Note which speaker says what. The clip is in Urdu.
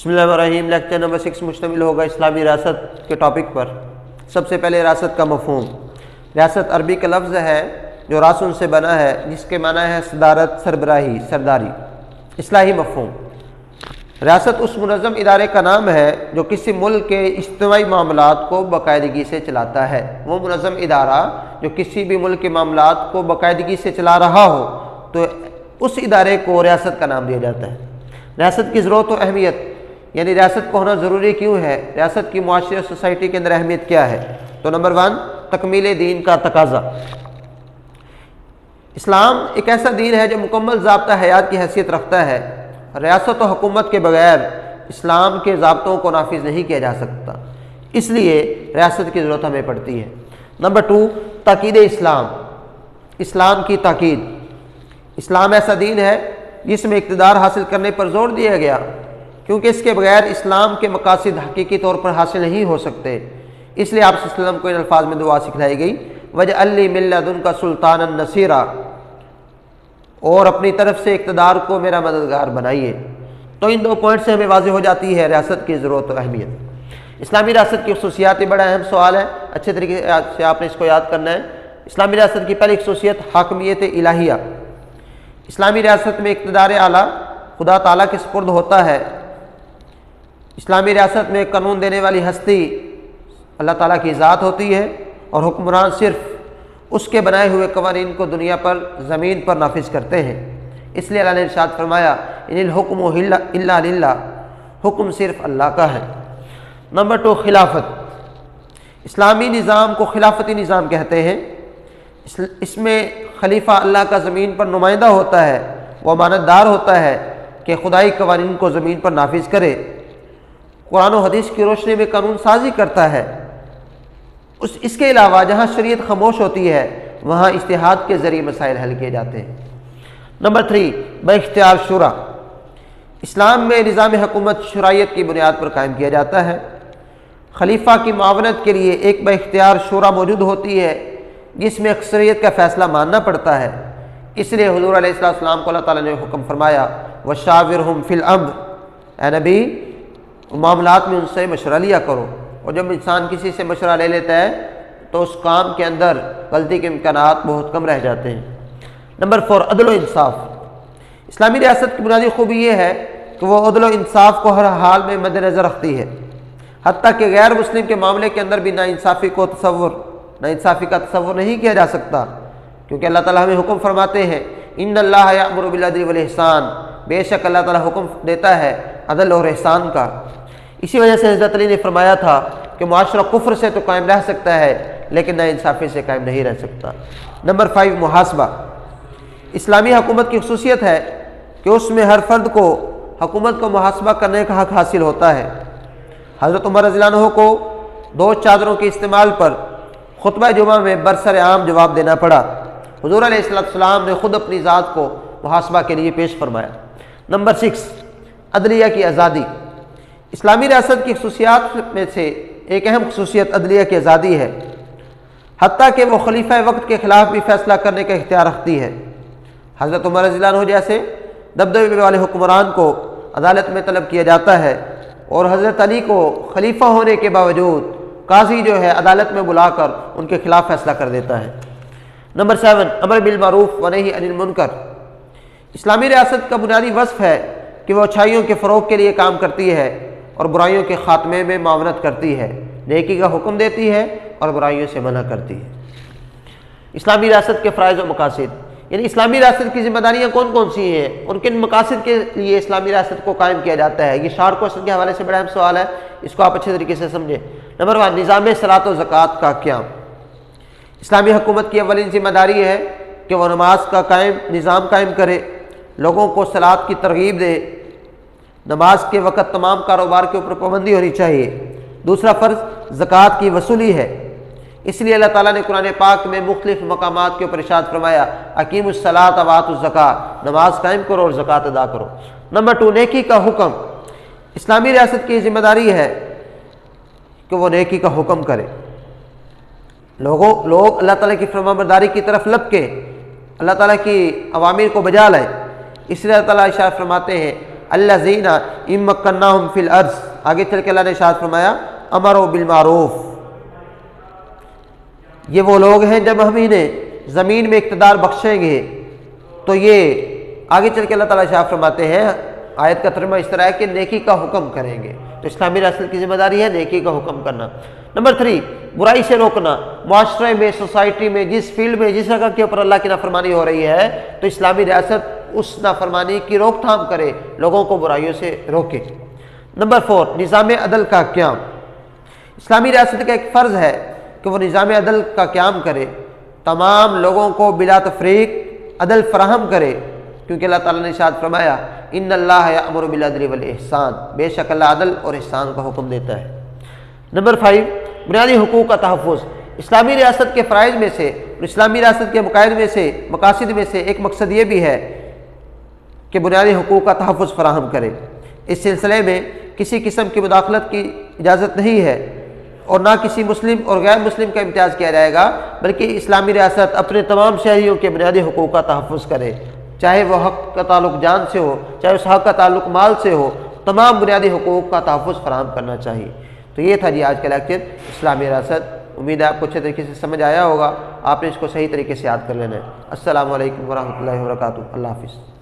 Speaker 1: بسم اللہ الرحمن الرحیم۔ لیکچر نمبر 6 مشتمل ہوگا اسلامی ریاست کے ٹاپک پر۔ سب سے پہلے ریاست کا مفہوم۔ ریاست عربی کا لفظ ہے جو راسن سے بنا ہے، جس کے معنی ہے صدارت، سربراہی، سرداری۔ اصطلاحی مفہوم: ریاست اس منظم ادارے کا نام ہے جو کسی ملک کے اجتماعی معاملات کو باقاعدگی سے چلاتا ہے۔ وہ منظم ادارہ جو کسی بھی ملک کے معاملات کو باقاعدگی سے چلا رہا ہو تو اس ادارے کو ریاست کا نام دیا جاتا ہے۔ ریاست کی ضرورت و اہمیت، یعنی ریاست کو ہونا ضروری کیوں ہے، ریاست کی معاشرے اور سوسائٹی کے اندر اہمیت کیا ہے؟ تو نمبر 1، تکمیل دین کا تقاضا۔ اسلام ایک ایسا دین ہے جو مکمل ضابطہ حیات کی حیثیت رکھتا ہے۔ ریاست و حکومت کے بغیر اسلام کے ضابطوں کو نافذ نہیں کیا جا سکتا، اس لیے ریاست کی ضرورت ہمیں پڑتی ہے۔ نمبر 2، تاکید اسلام، اسلام کی تاکید۔ اسلام ایسا دین ہے جس میں اقتدار حاصل کرنے پر زور دیا گیا، کیونکہ اس کے بغیر اسلام کے مقاصد حقیقی طور پر حاصل نہیں ہو سکتے۔ اس لیے آپ صلی اللہ علیہ وسلم کو ان الفاظ میں دعا سکھلائی گئی، وَاجْعَلْ لِي مِن لَّدُنْكَ سُلْطَانًا نَصِيرًا، اور اپنی طرف سے اقتدار کو میرا مددگار بنائیے۔ تو ان 2 پوائنٹ سے ہمیں واضح ہو جاتی ہے ریاست کی ضرورت و اہمیت۔ اسلامی ریاست کی خصوصیات بڑا اہم سوال ہے، اچھے طریقے سے آپ نے اس کو یاد کرنا ہے۔ اسلامی ریاست کی پہلی خصوصیت حاکمیت الہیہ۔ اسلامی ریاست میں اقتدار اعلیٰ خدا تعالیٰ کے سپرد ہوتا ہے۔ اسلامی ریاست میں قانون دینے والی ہستی اللہ تعالیٰ کی ذات ہوتی ہے، اور حکمران صرف اس کے بنائے ہوئے قوانین کو دنیا پر، زمین پر نافذ کرتے ہیں۔ اس لیے اللہ نے ارشاد فرمایا، ان الحکم الا للہ، حکم صرف اللہ کا ہے۔ نمبر 2، خلافت۔ اسلامی نظام کو خلافتی نظام کہتے ہیں۔ اس میں خلیفہ اللہ کا زمین پر نمائندہ ہوتا ہے، وہ امانت دار ہوتا ہے کہ خدائی قوانین کو زمین پر نافذ کرے، قرآن و حدیث کی روشنی میں قانون سازی کرتا ہے۔ اس کے علاوہ جہاں شریعت خاموش ہوتی ہے وہاں اجتہاد کے ذریعے مسائل حل کیے جاتے ہیں۔ نمبر 3، بااختیار شورا۔ اسلام میں نظام حکومت شرعیت کی بنیاد پر قائم کیا جاتا ہے۔ خلیفہ کی معاونت کے لیے ایک بااختیار شورا موجود ہوتی ہے جس میں اکثریت کا فیصلہ ماننا پڑتا ہے۔ اس لیے حضور علیہ السلام کو اللہ تعالیٰ نے حکم فرمایا، وَشَاوِرْهُمْ فِي الْأَمْرِ، اے نبی معاملات میں ان سے مشورہ لیا کرو۔ اور جب انسان کسی سے مشورہ لے لیتا ہے تو اس کام کے اندر غلطی کے امکانات بہت کم رہ جاتے ہیں۔ نمبر 4، عدل و انصاف۔ اسلامی ریاست کی بنیادی خوبی یہ ہے کہ وہ عدل و انصاف کو ہر حال میں مد نظر رکھتی ہے، حتیٰ کہ غیر مسلم کے معاملے کے اندر بھی ناانصافی کا تصور نہیں کیا جا سکتا، کیونکہ اللہ تعالیٰ ہمیں حکم فرماتے ہیں، ان اللہ یأمر بالعدل والاحسان، بے شک اللہ تعالیٰ حکم دیتا ہے عدل اور احسان کا۔ اسی وجہ سے حضرت علی نے فرمایا تھا کہ معاشرہ کفر سے تو قائم رہ سکتا ہے لیکن ناانصافی سے قائم نہیں رہ سکتا۔ نمبر 5، محاسبہ۔ اسلامی حکومت کی خصوصیت ہے کہ اس میں ہر فرد کو حکومت کو محاسبہ کرنے کا حق حاصل ہوتا ہے۔ حضرت عمر رضی اللہ عنہ کو 2 چادروں کے استعمال پر خطبہ جمعہ میں برسر عام جواب دینا پڑا۔ حضور علیہ السلام نے خود اپنی ذات کو محاسبہ کے لیے پیش فرمایا۔ نمبر 6، عدلیہ کی آزادی۔ اسلامی ریاست کی خصوصیات میں سے ایک اہم خصوصیت عدلیہ کی آزادی ہے، حتیٰ کہ وہ خلیفہ وقت کے خلاف بھی فیصلہ کرنے کا اختیار رکھتی ہے۔ حضرت عمر رضی اللہ عنہ جیسے دبدبے والے حکمران کو عدالت میں طلب کیا جاتا ہے، اور حضرت علی کو خلیفہ ہونے کے باوجود قاضی جو ہے عدالت میں بلا کر ان کے خلاف فیصلہ کر دیتا ہے۔ نمبر 7، امر بالمعروف ونہی عن المنکر۔ اسلامی ریاست کا بنیادی وصف ہے کہ وہ اچھائیوں کے فروغ کے لیے کام کرتی ہے اور برائیوں کے خاتمے میں معاونت کرتی ہے، نیکی کا حکم دیتی ہے اور برائیوں سے منع کرتی ہے۔ اسلامی ریاست کے فرائض و مقاصد، یعنی اسلامی ریاست کی ذمہ داریاں کون کون سی ہیں، ان کن مقاصد کے لیے اسلامی ریاست کو قائم کیا جاتا ہے۔ یہ شارٹ کوسچن کے حوالے سے بڑا اہم سوال ہے، اس کو آپ اچھے طریقے سے سمجھیں۔ نمبر 1، نظام صلاۃ و زکوٰۃ کا قیام۔ اسلامی حکومت کی اولین ذمہ داری ہے کہ وہ نماز کا نظام قائم کرے، لوگوں کو صلاۃ کی ترغیب دے۔ نماز کے وقت تمام کاروبار کے اوپر پابندی ہونی چاہیے۔ دوسرا فرض زکوٰۃ کی وصولی ہے، اس لیے اللہ تعالیٰ نے قرآن پاک میں مختلف مقامات کے اوپر ارشاد فرمایا، اقیموا الصلاۃ وآتوا الزکوٰۃ، نماز قائم کرو اور زکوٰۃ ادا کرو۔ نمبر 2، نیکی کا حکم۔ اسلامی ریاست کی ذمہ داری ہے کہ وہ نیکی کا حکم کرے، لوگ اللہ تعالیٰ کی فرمانبرداری کی طرف لپ کے اللہ تعالیٰ کی اوامر کو بجا لائیں۔ اس لیے اللہ تعالیٰ ارشاد فرماتے ہیں، الذین ان مکناہم فی الارض، آگے چل کے اللہ نے ارشاد فرمایا امروا بالمعروف، یہ وہ لوگ ہیں جب ہم انہیں زمین میں اقتدار بخشیں گے تو یہ آگے چل کے اللہ تعالیٰ ارشاد فرماتے ہیں، آیت کا ترجمہ اس طرح ہے کہ نیکی کا حکم کریں گے۔ تو اسلامی ریاست کی ذمہ داری ہے نیکی کا حکم کرنا۔ نمبر 3، برائی سے روکنا۔ معاشرے میں، سوسائٹی میں، جس فیلڈ میں، جس جگہ کے اوپر اللہ کی نافرمانی ہو رہی ہے تو اسلامی ریاست اس نافرمانی کی روک تھام کرے، لوگوں کو برائیوں سے روکے۔ نمبر 4، نظام عدل کا قیام۔ اسلامی ریاست کا ایک فرض ہے کہ وہ نظام عدل کا قیام کرے، تمام لوگوں کو بلا تفریق عدل فراہم کرے، کیونکہ اللہ تعالیٰ نے ارشاد فرمایا ان اللہ یأمر بالعدل والاحسان، بے شک اللہ عدل اور احسان کا حکم دیتا ہے۔ نمبر 5، بنیادی حقوق کا تحفظ۔ اسلامی ریاست کے فرائض میں سے اور اسلامی ریاست کے مقاصد میں سے ایک مقصد یہ بھی ہے کہ بنیادی حقوق کا تحفظ فراہم کرے۔ اس سلسلے میں کسی قسم کی مداخلت کی اجازت نہیں ہے اور نہ کسی مسلم اور غیر مسلم کا امتیاز کیا جائے گا، بلکہ اسلامی ریاست اپنے تمام شہریوں کے بنیادی حقوق کا تحفظ کرے، چاہے وہ حق کا تعلق جان سے ہو، چاہے اس حق کا تعلق مال سے ہو، تمام بنیادی حقوق کا تحفظ فراہم کرنا چاہیے۔ تو یہ تھا جی آج کا لیکچر اسلامی ریاست۔ امید ہے آپ کو اچھے طریقے سے سمجھ آیا ہوگا، آپ نے اس کو صحیح طریقے سے یاد کر لینا ہے۔ السلام علیکم ورحمۃ اللہ وبرکاتہ۔ اللہ حافظ۔